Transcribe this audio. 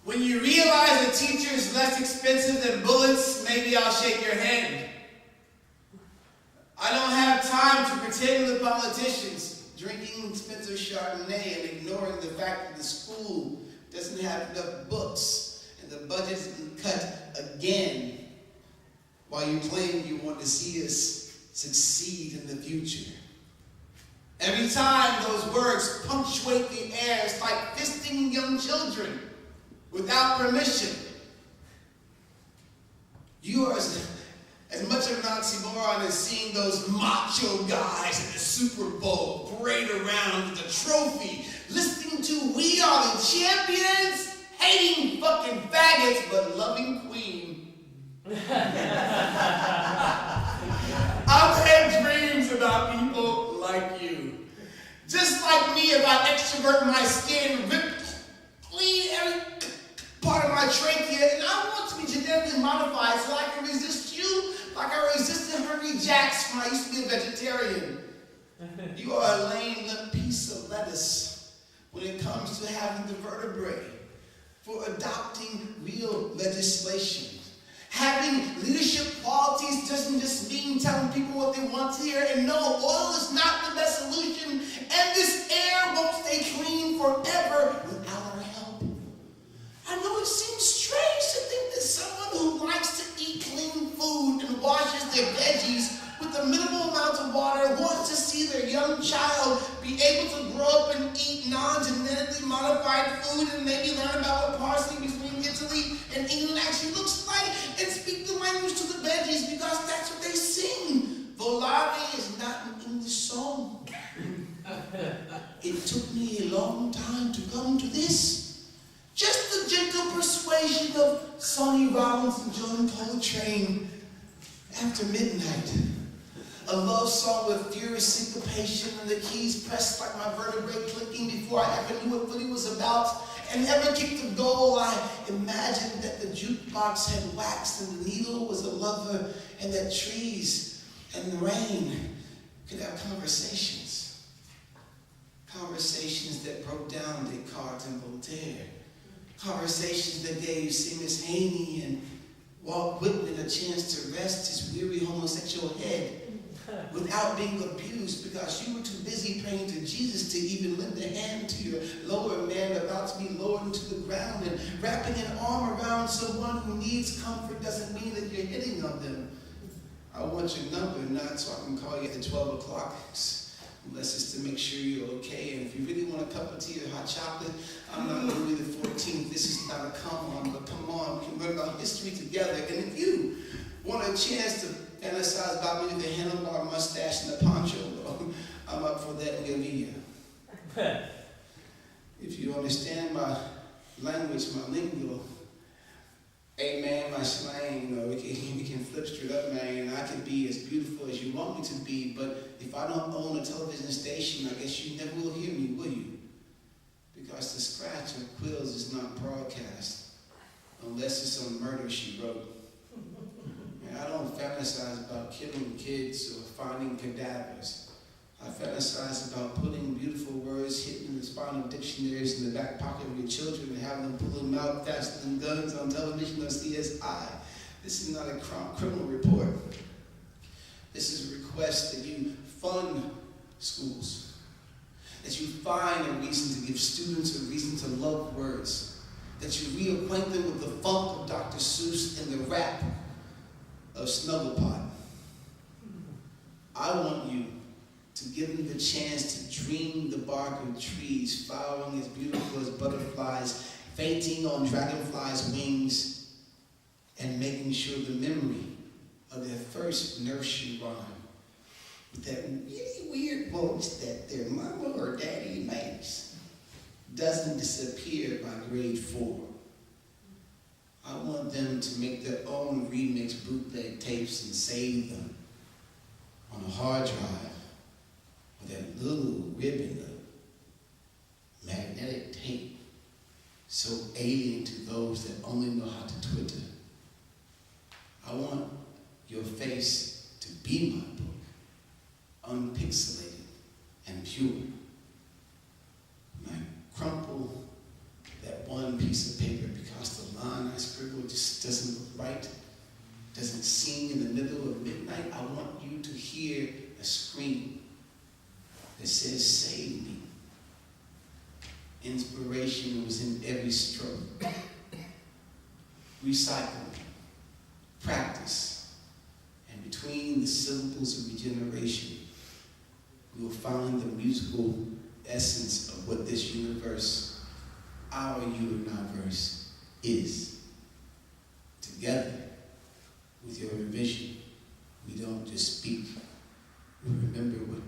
When you realize a teacher is less expensive than bullets, maybe I'll shake your hand. I don't have time to pretend with politicians, drinking expensive Chardonnay and ignoring the fact that the school doesn't have enough books and the budget's been cut again while you claim you want to see us succeed in the future. Every time those words punctuate the air, it's like fisting young children without permission. You are as much of an oxymoron as seeing those macho guys in the Super Bowl parade around with a trophy, listening to "We Are the Champions," hating fucking faggots, but loving Queen. I've had dreams about people like you. Just like me, if I extrovert my skin, rip clean every part of my trachea, and I want to be genetically modified so I can resist you like I resisted Hungry Jacks when I used to be a vegetarian. You are a lame, limp piece of lettuce when it comes to having the vertebrae, for adopting real legislation. Having leadership qualities doesn't just mean telling people what they want to hear. And no, oil is not the best solution. And this air won't stay clean forever without our help. I know it seems strange to think that someone who likes to eat clean food and washes their veggies with a minimal amount of water wants to see their young child be able to grow up and eat non-genetically modified food and maybe learn about what parsley between Italy and England actually looks like and speak the language to the veggies because that's what they sing. Volare is not an English song. It took me a long time to come to this. Just the gentle persuasion of Sonny Rollins and John Coltrane after midnight. A love song with furious syncopation and the keys pressed like my vertebrae clicking before I ever knew what it was about. And ever kicked a goal, I imagined that the jukebox had waxed and the needle was a lover and that trees and the rain could have conversations. Conversations that broke down Descartes and Voltaire. Conversations that gave Seamus Haney and Walt Whitman a chance to rest his weary homosexual head without being abused because you were too busy praying to Jesus to even lend a hand to your lower man about to be lowered into the ground, and wrapping an arm around someone who needs comfort doesn't mean that you're hitting on them. I want your number, not so I can call you at 12 o'clock, unless it's to make sure you're okay. And if you really want a cup of tea or hot chocolate, I'm not Louis the 14th. This is not a come on, but come on, we can learn about history together. And if you want a chance to fantasize about me with a handlebar mustache and a poncho, though, I'm up for that in your video. If you understand my language, my lingo, hey man, my slang, we can flip straight up, man. I can be as beautiful as you want me to be, but if I don't own a television station, I guess you never will hear me, will you? Because the scratch of quills is not broadcast, unless it's on Murder, She Wrote. I don't fantasize about killing kids or finding cadavers. I fantasize about putting beautiful words hidden in the spine of dictionaries in the back pocket of your children and having them pull them out faster than guns on television or CSI. This is not a criminal report. This is a request that you fund schools, that you find a reason to give students a reason to love words, that you reacquaint them with the funk of Dr. Seuss and the rap of Snugglepot. I want you to give them the chance to dream the bark of trees, flowering as beautiful as butterflies, fainting on dragonflies' wings, and making sure the memory of their first nursery rhyme with that really weird voice that their mama or daddy makes doesn't disappear by grade 4. I want them to make their own remix bootleg tapes and save them on a hard drive with that little ribbon of magnetic tape so alien to those that only know how to Twitter. I want your face to be my book, unpixelated and pure. And I crumple that one piece of paper because just doesn't look right, doesn't sing in the middle of midnight, I want you to hear a scream that says, save me. Inspiration was in every stroke. Recycle, practice, and between the syllables of regeneration, we will find the musical essence of what this universe, our universe, is. Together, with your revision, we don't just speak, we remember what